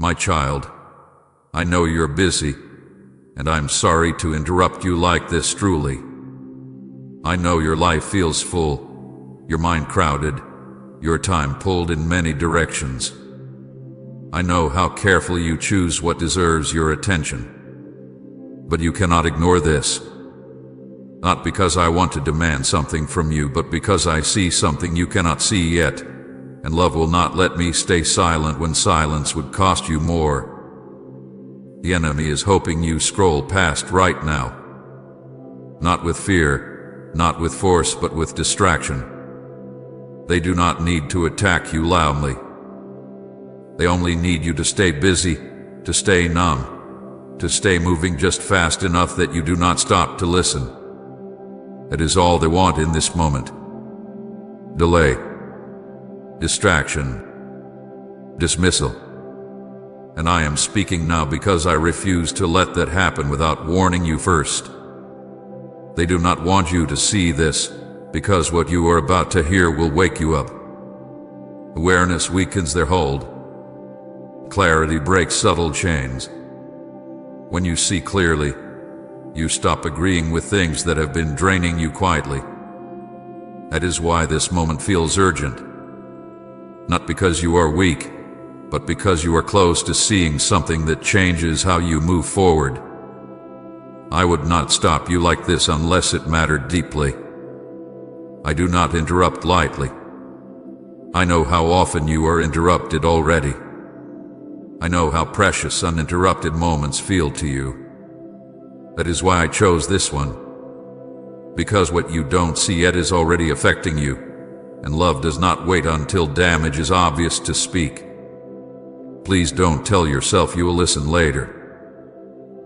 My child, I know you're busy, and I'm sorry to interrupt you like this truly. I know your life feels full, your mind crowded, your time pulled in many directions. I know how carefully you choose what deserves your attention. But you cannot ignore this. Not because I want to demand something from you, but because I see something you cannot see yet, and love will not let me stay silent when silence would cost you more. The enemy is hoping you scroll past right now. Not with fear, not with force, but with distraction. They do not need to attack you loudly. They only need you to stay busy, to stay numb, to stay moving just fast enough that you do not stop to listen. That is all they want in this moment. Delay, distraction, dismissal. And I am speaking now because I refuse to let that happen without warning you first. They do not want you to see this, because what you are about to hear will wake you up. Awareness weakens their hold. Clarity breaks subtle chains. When you see clearly, you stop agreeing with things that have been draining you quietly. That is why this moment feels urgent. Not because you are weak, but because you are close to seeing something that changes how you move forward. I would not stop you like this unless it mattered deeply. I do not interrupt lightly. I know how often you are interrupted already. I know how precious uninterrupted moments feel to you. That is why I chose this one. Because what you don't see yet is already affecting you, and love does not wait until damage is obvious to speak. Please don't tell yourself you will listen later.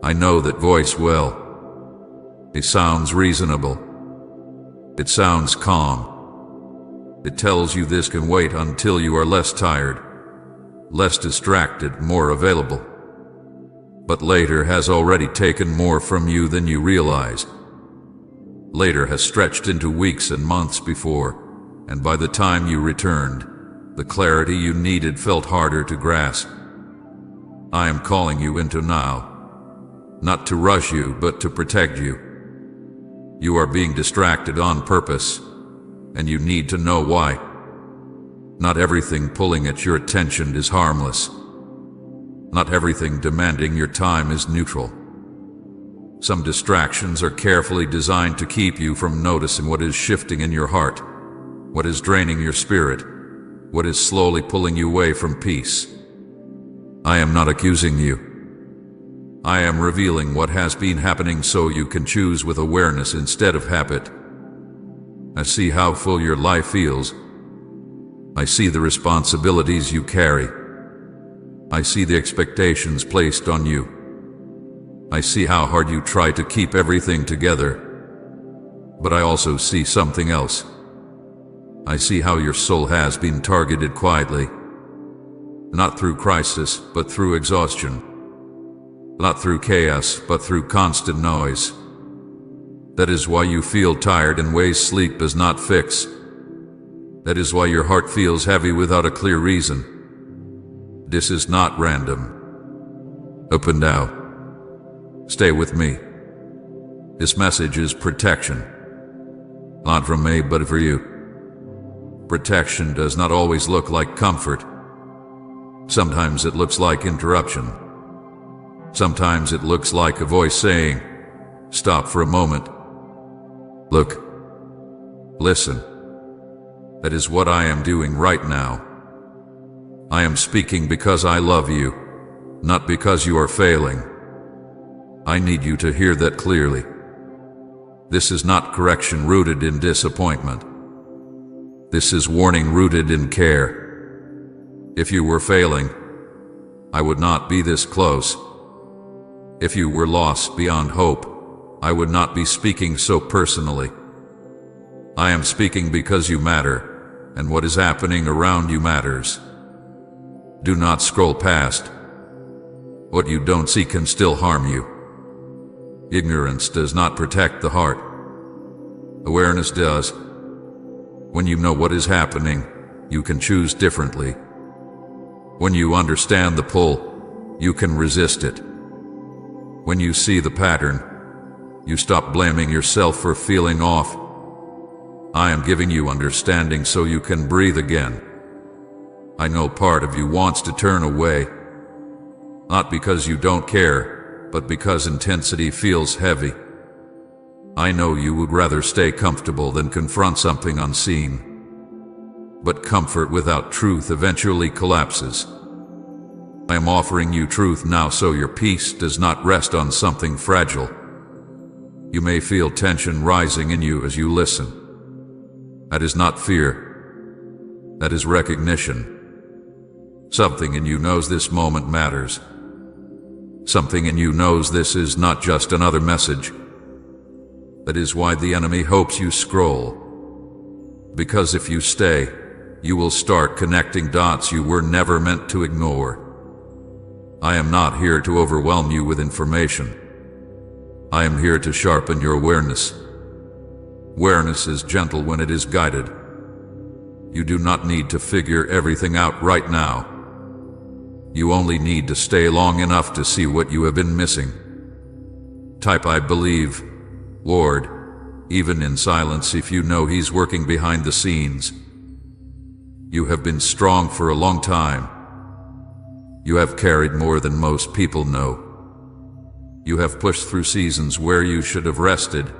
I know that voice well. It sounds reasonable. It sounds calm. It tells you this can wait until you are less tired, less distracted, more available. But later has already taken more from you than you realize. Later has stretched into weeks and months before, and by the time you returned, the clarity you needed felt harder to grasp. I am calling you into now, not to rush you, but to protect you. You are being distracted on purpose, and you need to know why. Not everything pulling at your attention is harmless. Not everything demanding your time is neutral. Some distractions are carefully designed to keep you from noticing what is shifting in your heart, what is draining your spirit, what is slowly pulling you away from peace. I am not accusing you. I am revealing what has been happening so you can choose with awareness instead of habit. I see how full your life feels. I see the responsibilities you carry. I see the expectations placed on you. I see how hard you try to keep everything together. But I also see something else. I see how your soul has been targeted quietly. Not through crisis, but through exhaustion. Not through chaos, but through constant noise. That is why you feel tired in ways sleep does not fix. That is why your heart feels heavy without a clear reason. This is not random. Open now. Stay with me. This message is protection. Not from me, but for you. Protection does not always look like comfort. Sometimes it looks like interruption. Sometimes it looks like a voice saying, "Stop for a moment. Look. Listen." That is what I am doing right now. I am speaking because I love you, not because you are failing. I need you to hear that clearly. This is not correction rooted in disappointment. This is warning rooted in care. If you were failing, I would not be this close. If you were lost beyond hope, I would not be speaking so personally. I am speaking because you matter, and what is happening around you matters. Do not scroll past. What you don't see can still harm you. Ignorance does not protect the heart. Awareness does. When you know what is happening, you can choose differently. When you understand the pull, you can resist it. When you see the pattern, you stop blaming yourself for feeling off. I am giving you understanding so you can breathe again. I know part of you wants to turn away, not because you don't care, but because intensity feels heavy. I know you would rather stay comfortable than confront something unseen. But comfort without truth eventually collapses. I am offering you truth now so your peace does not rest on something fragile. You may feel tension rising in you as you listen. That is not fear. That is recognition. Something in you knows this moment matters. Something in you knows this is not just another message. That is why the enemy hopes you scroll. Because if you stay, you will start connecting dots you were never meant to ignore. I am not here to overwhelm you with information. I am here to sharpen your awareness. Awareness is gentle when it is guided. You do not need to figure everything out right now. You only need to stay long enough to see what you have been missing. Type I believe, Lord, even in silence if you know He's working behind the scenes. You have been strong for a long time. You have carried more than most people know. You have pushed through seasons where you should have rested.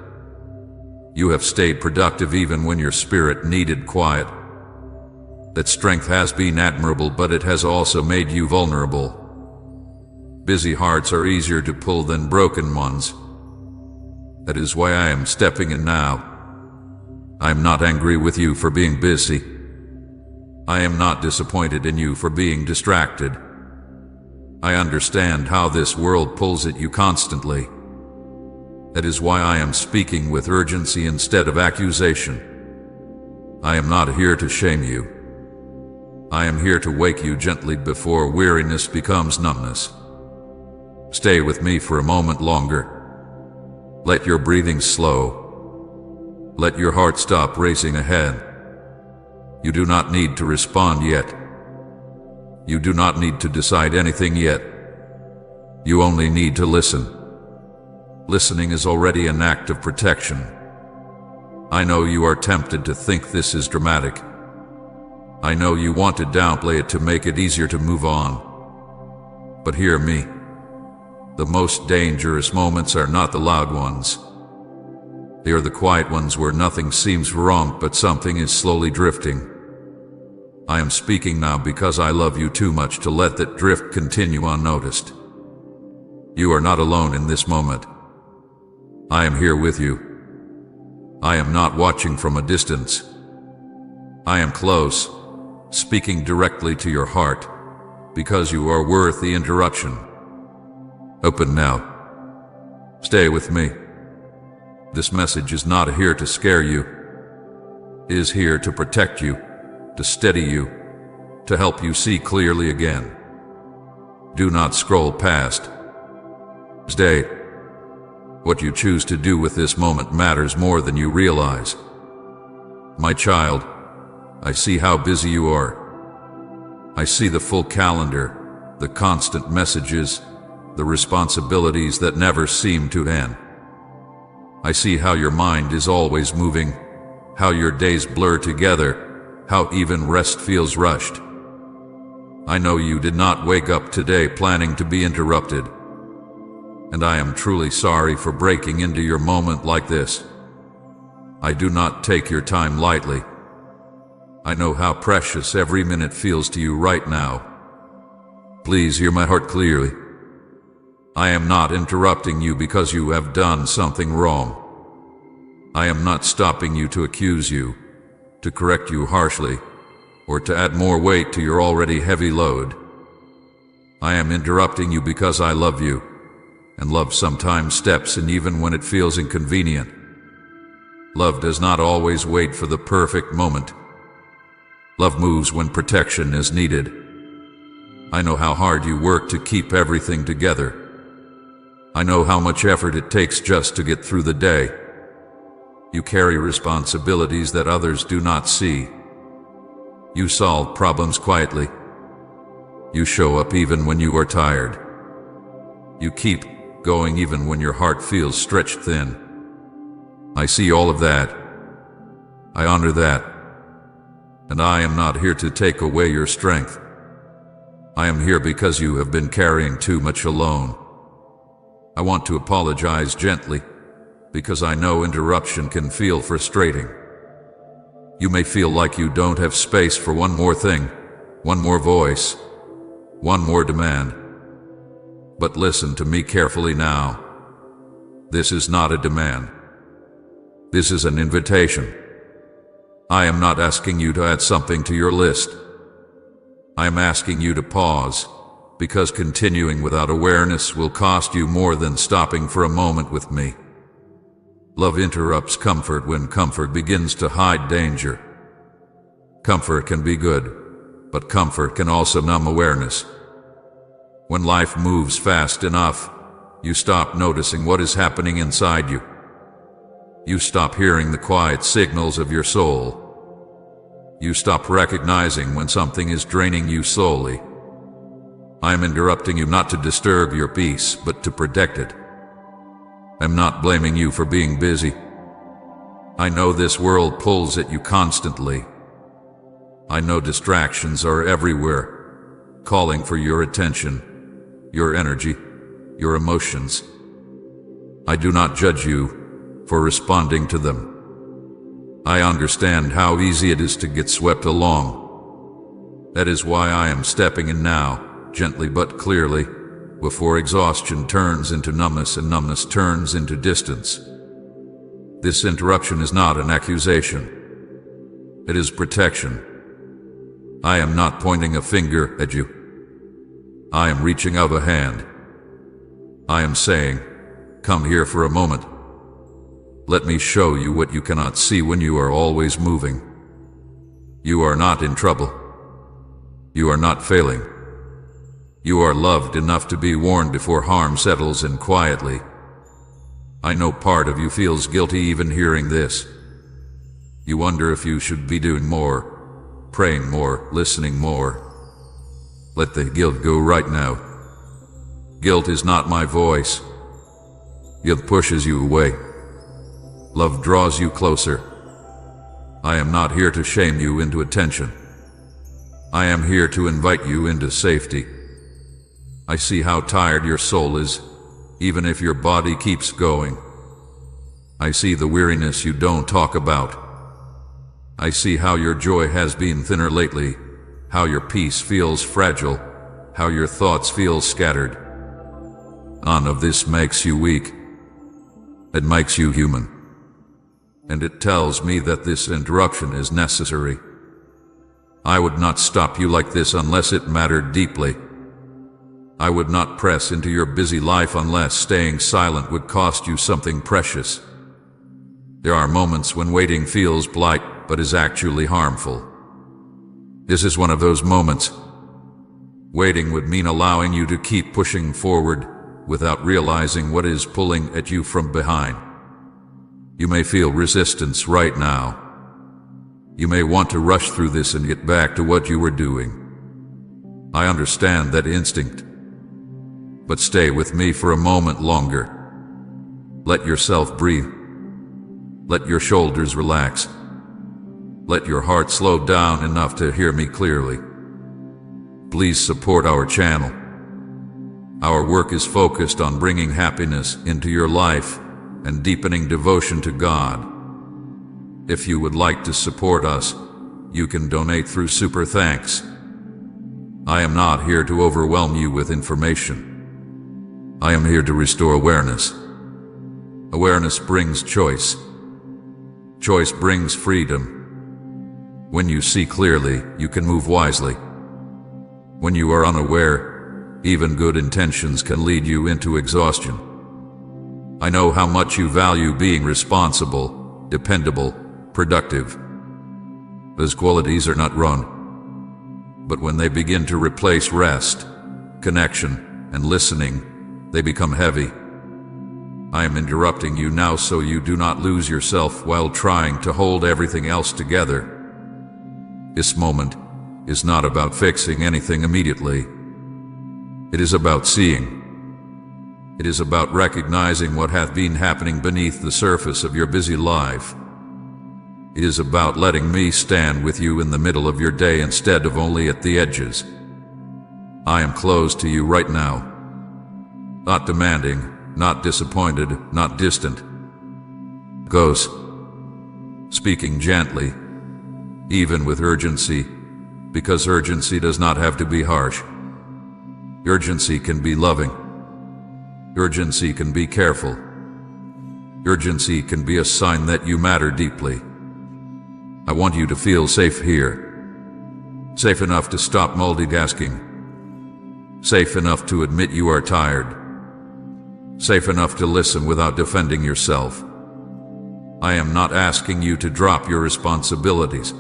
You have stayed productive even when your spirit needed quiet. That strength has been admirable, but it has also made you vulnerable. Busy hearts are easier to pull than broken ones. That is why I am stepping in now. I am not angry with you for being busy. I am not disappointed in you for being distracted. I understand how this world pulls at you constantly. That is why I am speaking with urgency instead of accusation. I am not here to shame you. I am here to wake you gently before weariness becomes numbness. Stay with me for a moment longer. Let your breathing slow. Let your heart stop racing ahead. You do not need to respond yet. You do not need to decide anything yet. You only need to listen. Listening is already an act of protection. I know you are tempted to think this is dramatic. I know you want to downplay it to make it easier to move on. But hear me. The most dangerous moments are not the loud ones. They are the quiet ones where nothing seems wrong but something is slowly drifting. I am speaking now because I love you too much to let that drift continue unnoticed. You are not alone in this moment. I am here with you. I am not watching from a distance. I am close, speaking directly to your heart, because you are worth the interruption. Open now. Stay with me. This message is not here to scare you. It is here to protect you, to steady you, to help you see clearly again. Do not scroll past. Stay. What you choose to do with this moment matters more than you realize. My child, I see how busy you are. I see the full calendar, the constant messages, the responsibilities that never seem to end. I see how your mind is always moving, how your days blur together, how even rest feels rushed. I know you did not wake up today planning to be interrupted, and I am truly sorry for breaking into your moment like this. I do not take your time lightly. I know how precious every minute feels to you right now. Please hear my heart clearly. I am not interrupting you because you have done something wrong. I am not stopping you to accuse you, to correct you harshly, or to add more weight to your already heavy load. I am interrupting you because I love you, and love sometimes steps in even when it feels inconvenient. Love does not always wait for the perfect moment. Love moves when protection is needed. I know how hard you work to keep everything together. I know how much effort it takes just to get through the day. You carry responsibilities that others do not see. You solve problems quietly. You show up even when you are tired. You keep going even when your heart feels stretched thin. I see all of that. I honor that. And I am not here to take away your strength. I am here because you have been carrying too much alone. I want to apologize gently, because I know interruption can feel frustrating. You may feel like you don't have space for one more thing, one more voice, one more demand. But listen to me carefully now. This is not a demand. This is an invitation. I am not asking you to add something to your list. I am asking you to pause, because continuing without awareness will cost you more than stopping for a moment with me. Love interrupts comfort when comfort begins to hide danger. Comfort can be good, but comfort can also numb awareness. When life moves fast enough, you stop noticing what is happening inside you. You stop hearing the quiet signals of your soul. You stop recognizing when something is draining you slowly. I am interrupting you not to disturb your peace, but to protect it. I'm not blaming you for being busy. I know this world pulls at you constantly. I know distractions are everywhere, calling for your attention, your energy, your emotions. I do not judge you for responding to them. I understand how easy it is to get swept along. That is why I am stepping in now, gently but clearly, before exhaustion turns into numbness and numbness turns into distance. This interruption is not an accusation. It is protection. I am not pointing a finger at you. I am reaching out a hand. I am saying, come here for a moment. Let me show you what you cannot see when you are always moving. You are not in trouble. You are not failing. You are loved enough to be warned before harm settles in quietly. I know part of you feels guilty even hearing this. You wonder if you should be doing more, praying more, listening more. Let the guilt go right now. Guilt is not my voice. Guilt pushes you away. Love draws you closer. I am not here to shame you into attention. I am here to invite you into safety. I see how tired your soul is, even if your body keeps going. I see the weariness you don't talk about. I see how your joy has been thinner lately, how your peace feels fragile, how your thoughts feel scattered. None of this makes you weak. It makes you human. And it tells me that this interruption is necessary. I would not stop you like this unless it mattered deeply. I would not press into your busy life unless staying silent would cost you something precious. There are moments when waiting feels polite but is actually harmful. This is one of those moments. Waiting would mean allowing you to keep pushing forward without realizing what is pulling at you from behind. You may feel resistance right now. You may want to rush through this and get back to what you were doing. I understand that instinct. But stay with me for a moment longer. Let yourself breathe. Let your shoulders relax. Let your heart slow down enough to hear me clearly. Please support our channel. Our work is focused on bringing happiness into your life and deepening devotion to God. If you would like to support us, you can donate through Super Thanks. I am not here to overwhelm you with information. I am here to restore awareness. Awareness brings choice. Choice brings freedom. When you see clearly, you can move wisely. When you are unaware, even good intentions can lead you into exhaustion. I know how much you value being responsible, dependable, productive. Those qualities are not wrong. But when they begin to replace rest, connection, and listening, they become heavy. I am interrupting you now so you do not lose yourself while trying to hold everything else together. This moment is not about fixing anything immediately. It is about seeing. It is about recognizing what hath been happening beneath the surface of your busy life. It is about letting me stand with you in the middle of your day instead of only at the edges. I am close to you right now. Not demanding, not disappointed, not distant. Close. Speaking gently, even with urgency, because urgency does not have to be harsh. Urgency can be loving. Urgency can be careful. Urgency can be a sign that you matter deeply. I want you to feel safe here. Safe enough to stop multitasking. Safe enough to admit you are tired. Safe enough to listen without defending yourself. I am not asking you to drop your responsibilities.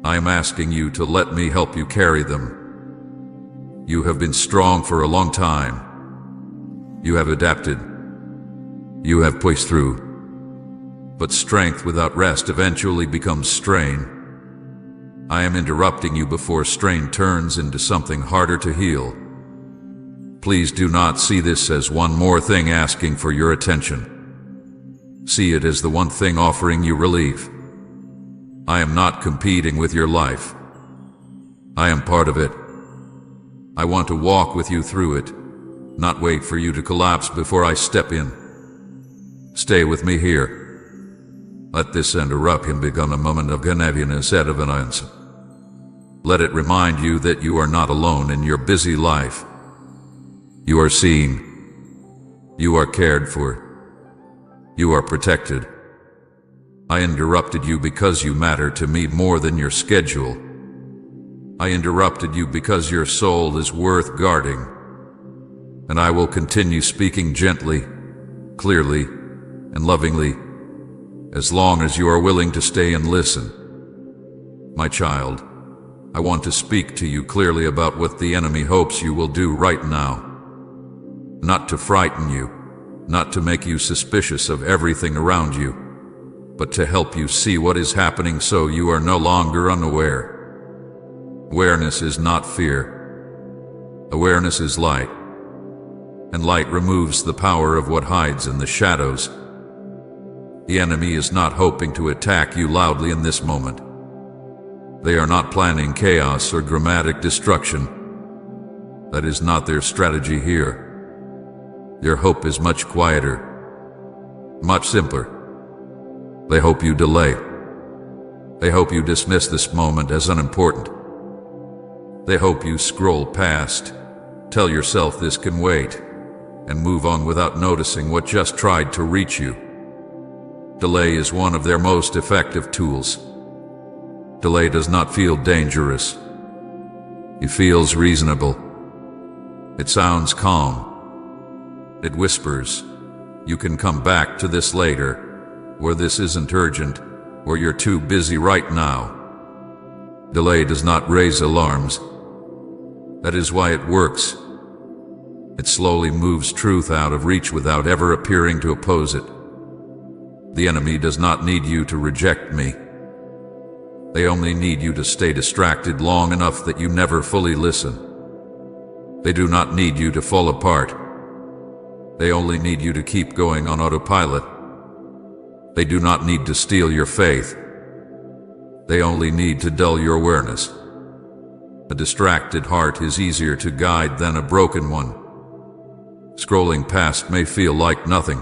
I am asking you to let me help you carry them. You have been strong for a long time. You have adapted. You have pushed through. But strength without rest eventually becomes strain. I am interrupting you before strain turns into something harder to heal. Please do not see this as one more thing asking for your attention. See it as the one thing offering you relief. I am not competing with your life. I am part of it. I want to walk with you through it, not wait for you to collapse before I step in. Stay with me here. Let this interruption become a moment of heaviness out of an answer. Let it remind you that you are not alone in your busy life. You are seen. You are cared for. You are protected. I interrupted you because you matter to me more than your schedule. I interrupted you because your soul is worth guarding. And I will continue speaking gently, clearly, and lovingly, as long as you are willing to stay and listen. My child, I want to speak to you clearly about what the enemy hopes you will do right now. Not to frighten you, not to make you suspicious of everything around you, but to help you see what is happening so you are no longer unaware. Awareness is not fear. Awareness is light. And light removes the power of what hides in the shadows. The enemy is not hoping to attack you loudly in this moment. They are not planning chaos or dramatic destruction. That is not their strategy here. Their hope is much quieter, much simpler. They hope you delay. They hope you dismiss this moment as unimportant. They hope you scroll past, tell yourself this can wait, and move on without noticing what just tried to reach you. Delay is one of their most effective tools. Delay does not feel dangerous. It feels reasonable. It sounds calm. It whispers, you can come back to this later, or this isn't urgent, or you're too busy right now. Delay does not raise alarms. That is why it works. It slowly moves truth out of reach without ever appearing to oppose it. The enemy does not need you to reject me. They only need you to stay distracted long enough that you never fully listen. They do not need you to fall apart. They only need you to keep going on autopilot. They do not need to steal your faith. They only need to dull your awareness. A distracted heart is easier to guide than a broken one. Scrolling past may feel like nothing.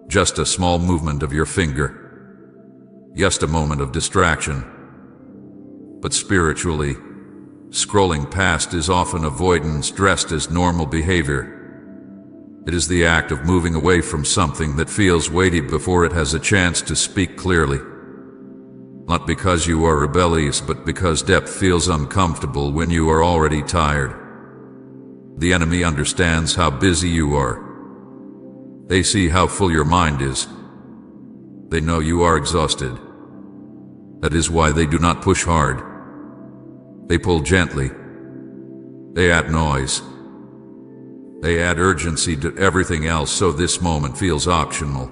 Just a small movement of your finger. Just a moment of distraction. But spiritually, scrolling past is often avoidance dressed as normal behavior. It is the act of moving away from something that feels weighty before it has a chance to speak clearly. Not because you are rebellious, but because depth feels uncomfortable when you are already tired. The enemy understands how busy you are. They see how full your mind is. They know you are exhausted. That is why they do not push hard. They pull gently. They add noise. They add urgency to everything else so this moment feels optional.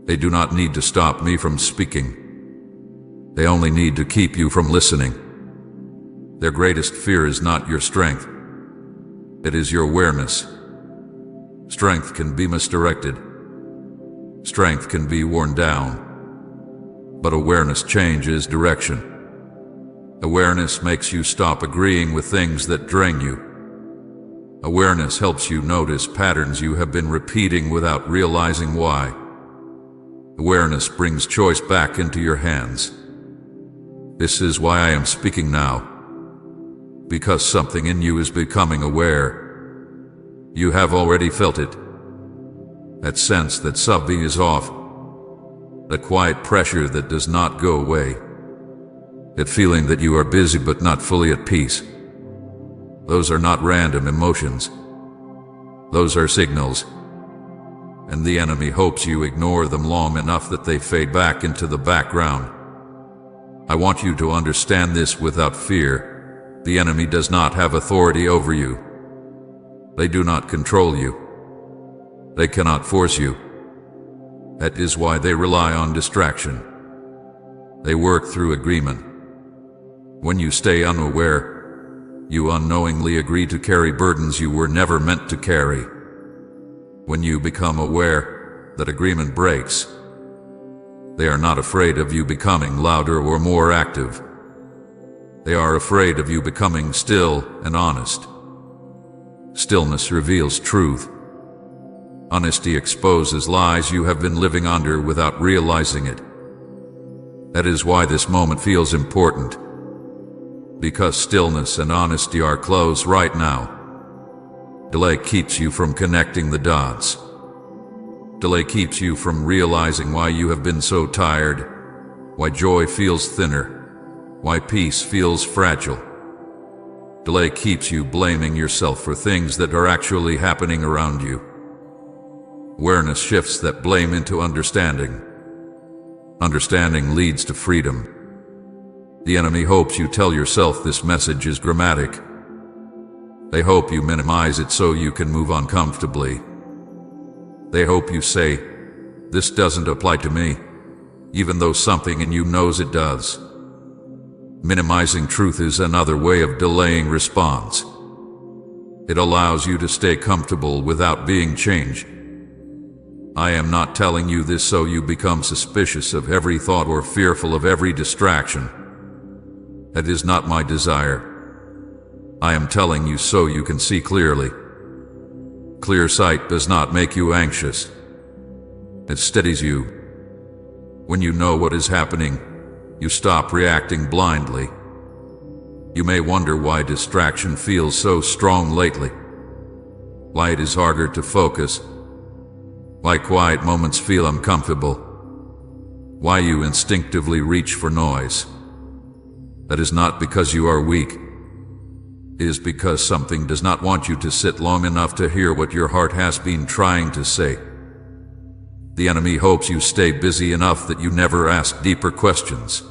They do not need to stop me from speaking. They only need to keep you from listening. Their greatest fear is not your strength. It is your awareness. Strength can be misdirected. Strength can be worn down. But awareness changes direction. Awareness makes you stop agreeing with things that drain you. Awareness helps you notice patterns you have been repeating without realizing why. Awareness brings choice back into your hands. This is why I am speaking now. Because something in you is becoming aware. You have already felt it. That sense that something is off. That quiet pressure that does not go away. That feeling that you are busy but not fully at peace. Those are not random emotions. Those are signals. And the enemy hopes you ignore them long enough that they fade back into the background. I want you to understand this without fear. The enemy does not have authority over you. They do not control you. They cannot force you. That is why they rely on distraction. They work through agreement. When you stay unaware, you unknowingly agree to carry burdens you were never meant to carry. When you become aware, that agreement breaks. They are not afraid of you becoming louder or more active. They are afraid of you becoming still and honest. Stillness reveals truth. Honesty exposes lies you have been living under without realizing it. That is why this moment feels important. Because stillness and honesty are close right now. Delay keeps you from connecting the dots. Delay keeps you from realizing why you have been so tired, why joy feels thinner, why peace feels fragile. Delay keeps you blaming yourself for things that are actually happening around you. Awareness shifts that blame into understanding. Understanding leads to freedom. The enemy hopes you tell yourself this message is dramatic. They hope you minimize it so you can move on comfortably. They hope you say, "This doesn't apply to me," even though something in you knows it does. Minimizing truth is another way of delaying response. It allows you to stay comfortable without being changed. I am not telling you this so you become suspicious of every thought or fearful of every distraction. That is not my desire. I am telling you so you can see clearly. Clear sight does not make you anxious. It steadies you. When you know what is happening, you stop reacting blindly. You may wonder why distraction feels so strong lately. Why it is harder to focus. Why quiet moments feel uncomfortable. Why you instinctively reach for noise. That is not because you are weak. It is because something does not want you to sit long enough to hear what your heart has been trying to say. The enemy hopes you stay busy enough that you never ask deeper questions.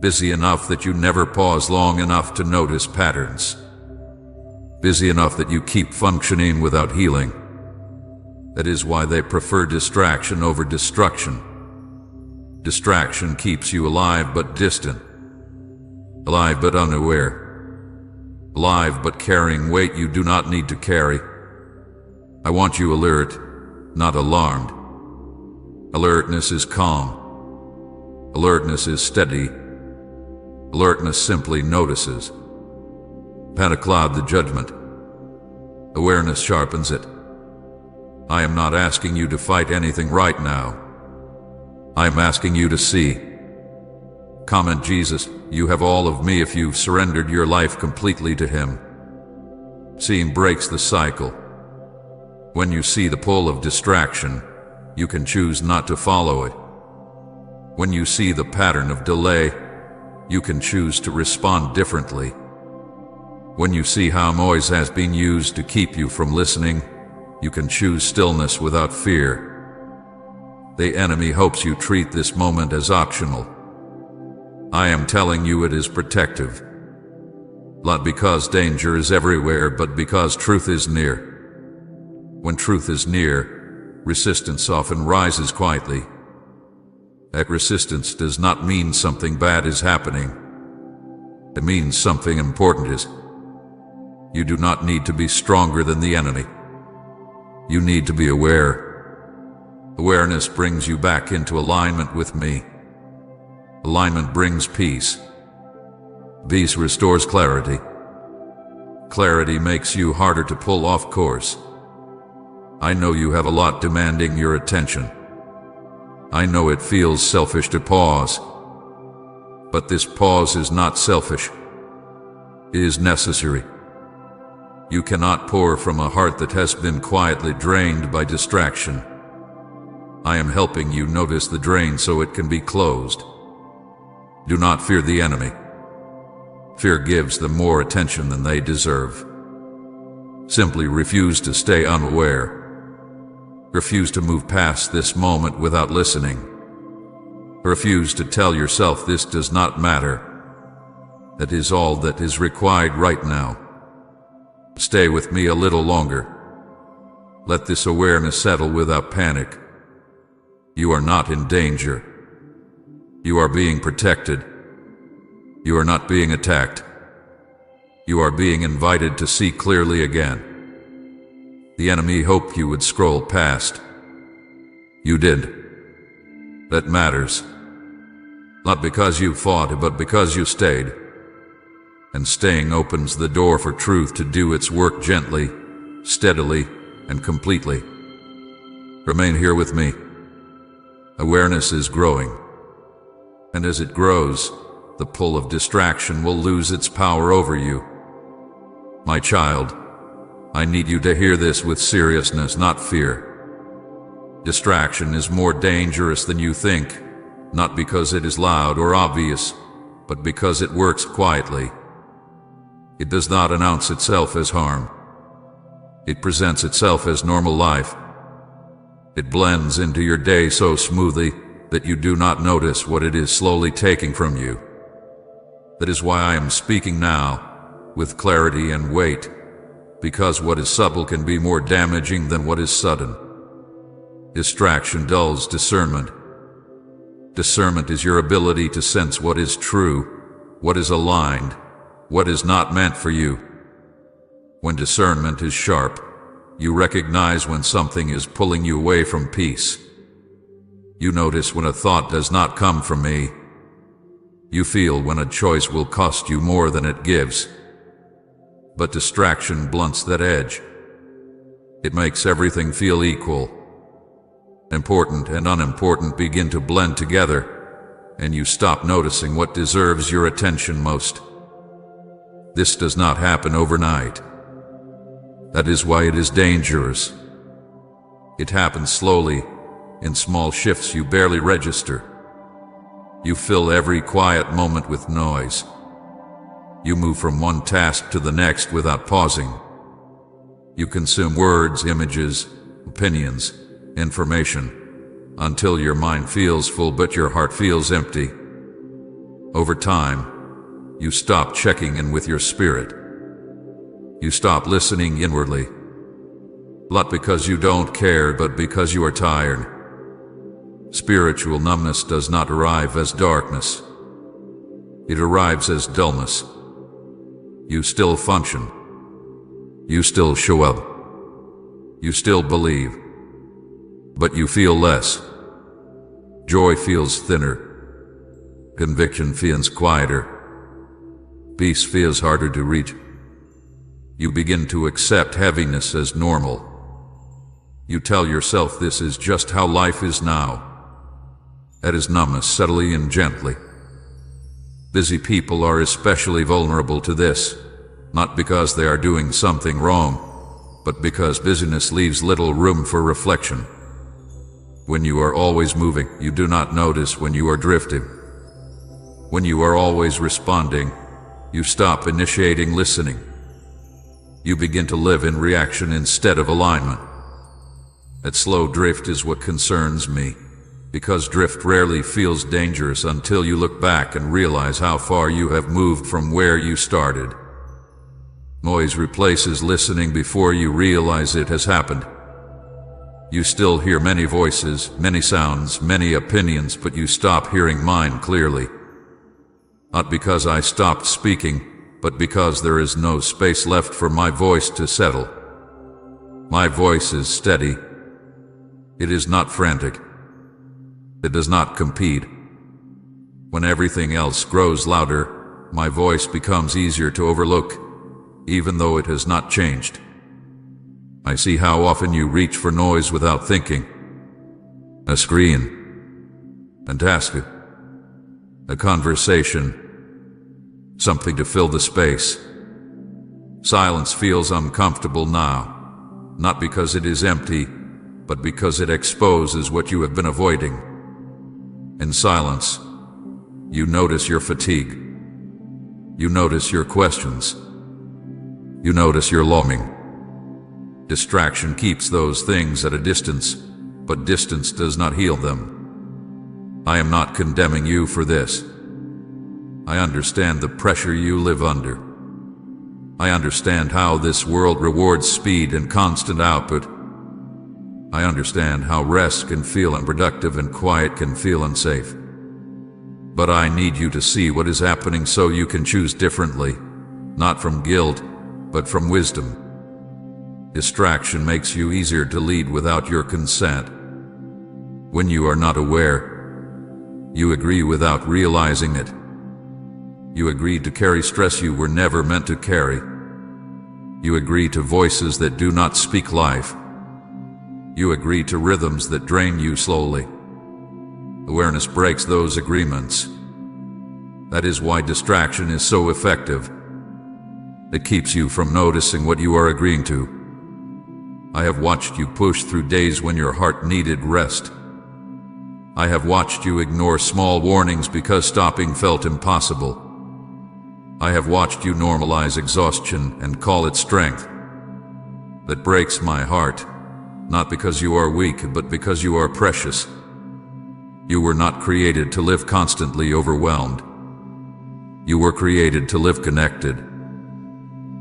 Busy enough that you never pause long enough to notice patterns. Busy enough that you keep functioning without healing. That is why they prefer distraction over destruction. Distraction keeps you alive but distant. Alive but unaware. Alive but carrying weight you do not need to carry. I want you alert, not alarmed. Alertness is calm. Alertness is steady. Alertness simply notices. Panic clouds the judgment. Awareness sharpens it. I am not asking you to fight anything right now. I am asking you to see. Comment Jesus, you have all of me if you've surrendered your life completely to Him. Seeing breaks the cycle. When you see the pull of distraction, you can choose not to follow it. When you see the pattern of delay, you can choose to respond differently. When you see how noise has been used to keep you from listening, you can choose stillness without fear. The enemy hopes you treat this moment as optional. I am telling you it is protective. Not because danger is everywhere, but because truth is near. When truth is near, resistance often rises quietly. That resistance does not mean something bad is happening. It means something important is. You do not need to be stronger than the enemy. You need to be aware. Awareness brings you back into alignment with me. Alignment brings peace. Peace restores clarity. Clarity makes you harder to pull off course. I know you have a lot demanding your attention. I know it feels selfish to pause. But this pause is not selfish. It is necessary. You cannot pour from a heart that has been quietly drained by distraction. I am helping you notice the drain so it can be closed. Do not fear the enemy. Fear gives them more attention than they deserve. Simply refuse to stay unaware. Refuse to move past this moment without listening. Refuse to tell yourself this does not matter. That is all that is required right now. Stay with me a little longer. Let this awareness settle without panic. You are not in danger. You are being protected. You are not being attacked. You are being invited to see clearly again. The enemy hoped you would scroll past. You did. That matters. Not because you fought, but because you stayed. And staying opens the door for truth to do its work gently, steadily, and completely. Remain here with me. Awareness is growing. And as it grows, the pull of distraction will lose its power over you. My child, I need you to hear this with seriousness, not fear. Distraction is more dangerous than you think, not because it is loud or obvious, but because it works quietly. It does not announce itself as harm. It presents itself as normal life. It blends into your day so smoothly that you do not notice what it is slowly taking from you. That is why I am speaking now, with clarity and weight, because what is subtle can be more damaging than what is sudden. Distraction dulls discernment. Discernment is your ability to sense what is true, what is aligned, what is not meant for you. When discernment is sharp, you recognize when something is pulling you away from peace. You notice when a thought does not come from me. You feel when a choice will cost you more than it gives. But distraction blunts that edge. It makes everything feel equal. Important and unimportant begin to blend together, and you stop noticing what deserves your attention most. This does not happen overnight. That is why it is dangerous. It happens slowly, in small shifts you barely register. You fill every quiet moment with noise. You move from one task to the next without pausing. You consume words, images, opinions, information, until your mind feels full but your heart feels empty. Over time, you stop checking in with your spirit. You stop listening inwardly. Not because you don't care, but because you are tired. Spiritual numbness does not arrive as darkness. It arrives as dullness. You still function. You still show up. You still believe. But you feel less. Joy feels thinner. Conviction feels quieter. Peace feels harder to reach. You begin to accept heaviness as normal. You tell yourself this is just how life is now. That is numbness, subtly and gently. Busy people are especially vulnerable to this, not because they are doing something wrong, but because busyness leaves little room for reflection. When you are always moving, you do not notice when you are drifting. When you are always responding, you stop initiating listening. You begin to live in reaction instead of alignment. That slow drift is what concerns me, because drift rarely feels dangerous until you look back and realize how far you have moved from where you started. Noise replaces listening before you realize it has happened. You still hear many voices, many sounds, many opinions, but you stop hearing mine clearly. Not because I stopped speaking, but because there is no space left for my voice to settle. My voice is steady. It is not frantic. It does not compete. When everything else grows louder, my voice becomes easier to overlook, even though it has not changed. I see how often you reach for noise without thinking. A screen, a task, a conversation, something to fill the space. Silence feels uncomfortable now, not because it is empty, but because it exposes what you have been avoiding. In silence, you notice your fatigue. You notice your questions. You notice your longing. Distraction keeps those things at a distance, but distance does not heal them. I am not condemning you for this. I understand the pressure you live under. I understand how this world rewards speed and constant output. I understand how rest can feel unproductive and quiet can feel unsafe. But I need you to see what is happening so you can choose differently, not from guilt, but from wisdom. Distraction makes you easier to lead without your consent. When you are not aware, you agree without realizing it. You agree to carry stress you were never meant to carry. You agree to voices that do not speak life. You agree to rhythms that drain you slowly. Awareness breaks those agreements. That is why distraction is so effective. It keeps you from noticing what you are agreeing to. I have watched you push through days when your heart needed rest. I have watched you ignore small warnings because stopping felt impossible. I have watched you normalize exhaustion and call it strength. That breaks my heart, not because you are weak, but because you are precious. You were not created to live constantly overwhelmed. You were created to live connected.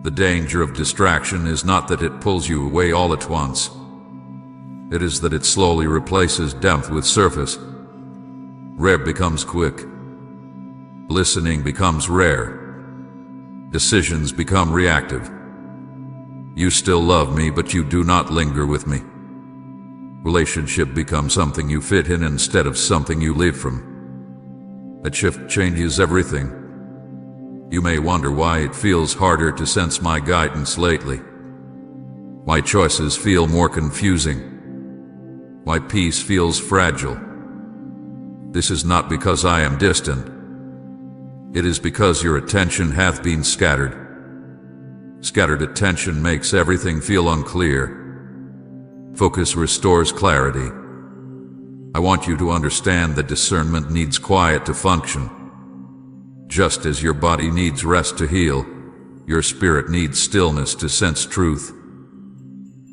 The danger of distraction is not that it pulls you away all at once. It is that it slowly replaces depth with surface. Rare becomes quick. Listening becomes rare. Decisions become reactive. You still love me, but you do not linger with me. Relationship becomes something you fit in instead of something you live from. That shift changes everything. You may wonder why it feels harder to sense my guidance lately. Why choices feel more confusing. Why peace feels fragile. This is not because I am distant. It is because your attention hath been scattered. Scattered attention makes everything feel unclear. Focus restores clarity. I want you to understand that discernment needs quiet to function. Just as your body needs rest to heal, your spirit needs stillness to sense truth.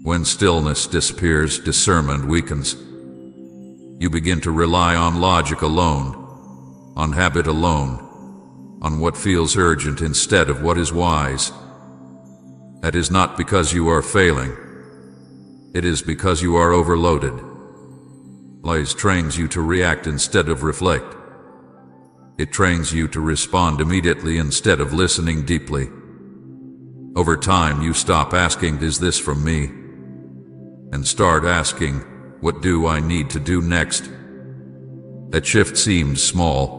When stillness disappears, discernment weakens. You begin to rely on logic alone, on habit alone, on what feels urgent instead of what is wise. That is not because you are failing. It is because you are overloaded. Lies trains you to react instead of reflect. It trains you to respond immediately instead of listening deeply. Over time, you stop asking, "Is this from me?" and start asking, "What do I need to do next?" That shift seems small,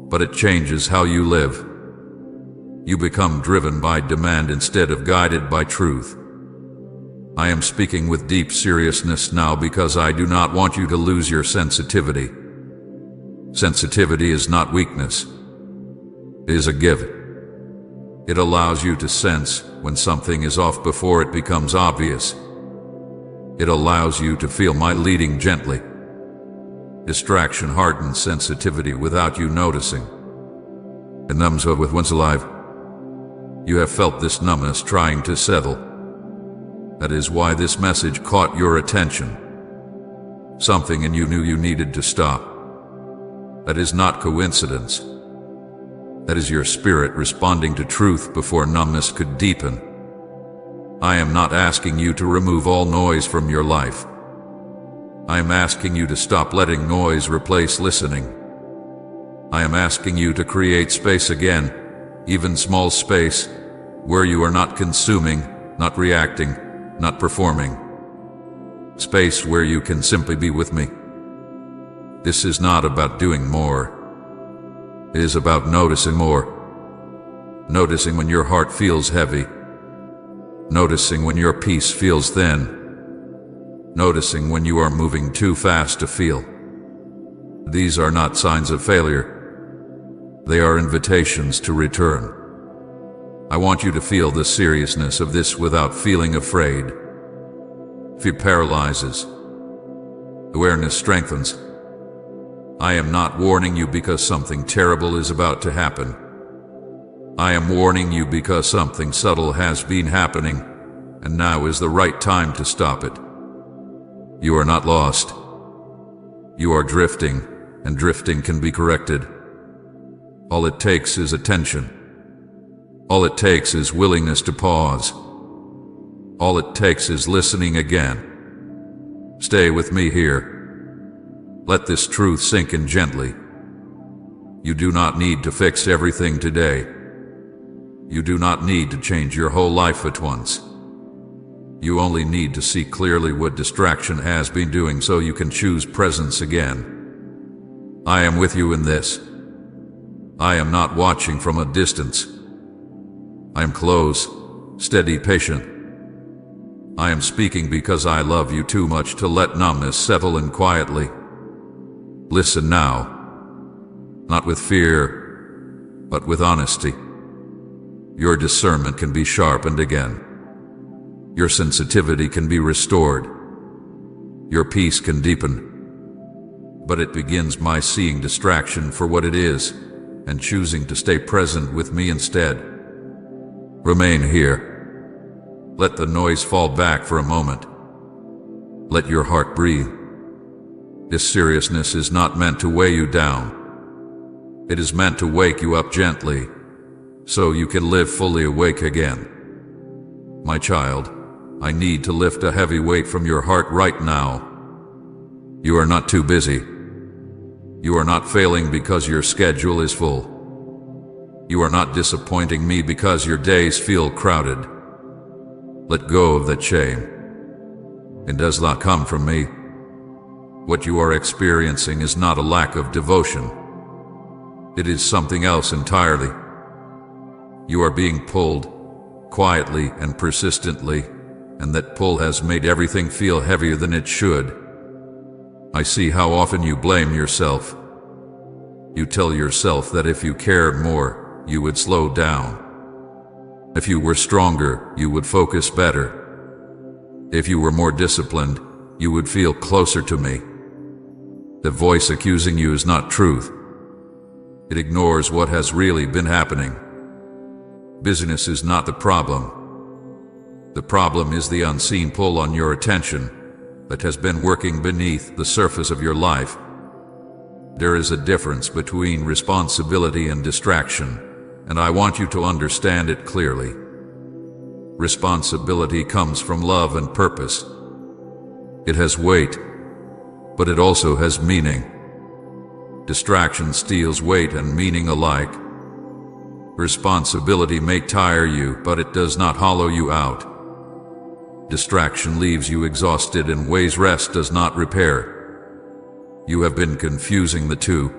but it changes how you live. You become driven by demand instead of guided by truth. I am speaking with deep seriousness now because I do not want you to lose your sensitivity. Sensitivity is not weakness. It is a gift. It allows you to sense when something is off before it becomes obvious. It allows you to feel my leading gently. Distraction hardens sensitivity without you noticing. It numbs with one's alive. You have felt this numbness trying to settle. That is why this message caught your attention. Something in you knew you needed to stop. That is not coincidence. That is your spirit responding to truth before numbness could deepen. I am not asking you to remove all noise from your life. I am asking you to stop letting noise replace listening. I am asking you to create space again, even small space, where you are not consuming, not reacting, not performing, Space where you can simply be with me. This is not about doing more. It is about noticing more. Noticing when your heart feels heavy. Noticing when your peace feels thin. Noticing when you are moving too fast to feel. These are not signs of failure. They are invitations to return. I want you to feel the seriousness of this without feeling afraid. Fear paralyzes. Awareness strengthens. I am not warning you because something terrible is about to happen. I am warning you because something subtle has been happening, and now is the right time to stop it. You are not lost. You are drifting, and drifting can be corrected. All it takes is attention. All it takes is willingness to pause. All it takes is listening again. Stay with me here. Let this truth sink in gently. You do not need to fix everything today. You do not need to change your whole life at once. You only need to see clearly what distraction has been doing so you can choose presence again. I am with you in this. I am not watching from a distance. I am close, steady, patient. I am speaking because I love you too much to let numbness settle in quietly. Listen now, not with fear, but with honesty. Your discernment can be sharpened again. Your sensitivity can be restored. Your peace can deepen. But it begins by seeing distraction for what it is and choosing to stay present with me instead. Remain here. Let the noise fall back for a moment. Let your heart breathe. This seriousness is not meant to weigh you down. It is meant to wake you up gently, so you can live fully awake again. My child, I need to lift a heavy weight from your heart right now. You are not too busy. You are not failing because your schedule is full. You are not disappointing me because your days feel crowded. Let go of that shame. It does not come from me. What you are experiencing is not a lack of devotion. It is something else entirely. You are being pulled, quietly and persistently, and that pull has made everything feel heavier than it should. I see how often you blame yourself. You tell yourself that if you cared more, you would slow down. If you were stronger, you would focus better. If you were more disciplined, you would feel closer to me. The voice accusing you is not truth. It ignores what has really been happening. Busyness is not the problem. The problem is the unseen pull on your attention that has been working beneath the surface of your life. There is a difference between responsibility and distraction, and I want you to understand it clearly. Responsibility comes from love and purpose. It has weight, but it also has meaning. Distraction steals weight and meaning alike. Responsibility may tire you, but it does not hollow you out. Distraction leaves you exhausted in ways rest does not repair. You have been confusing the two,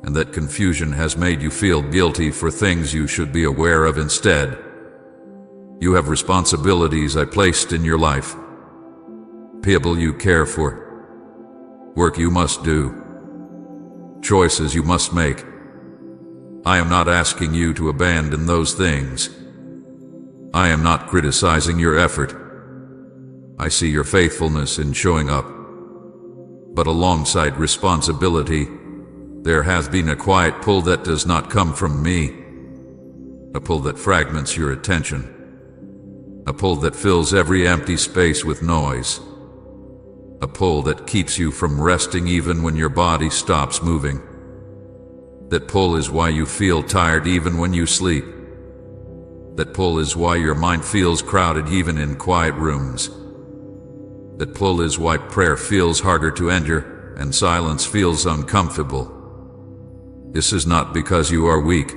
and that confusion has made you feel guilty for things you should be aware of instead. You have responsibilities I placed in your life. People you care for. Work you must do. Choices you must make. I am not asking you to abandon those things. I am not criticizing your effort. I see your faithfulness in showing up. But alongside responsibility, there has been a quiet pull that does not come from me. A pull that fragments your attention. A pull that fills every empty space with noise. A pull that keeps you from resting even when your body stops moving. That pull is why you feel tired even when you sleep. That pull is why your mind feels crowded even in quiet rooms. That pull is why prayer feels harder to enter and silence feels uncomfortable. This is not because you are weak.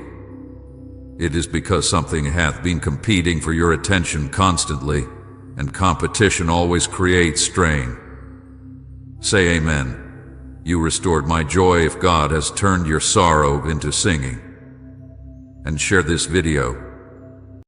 It is because something hath been competing for your attention constantly, and competition always creates strain. Say amen. You restored my joy if God has turned your sorrow into singing. And share this video.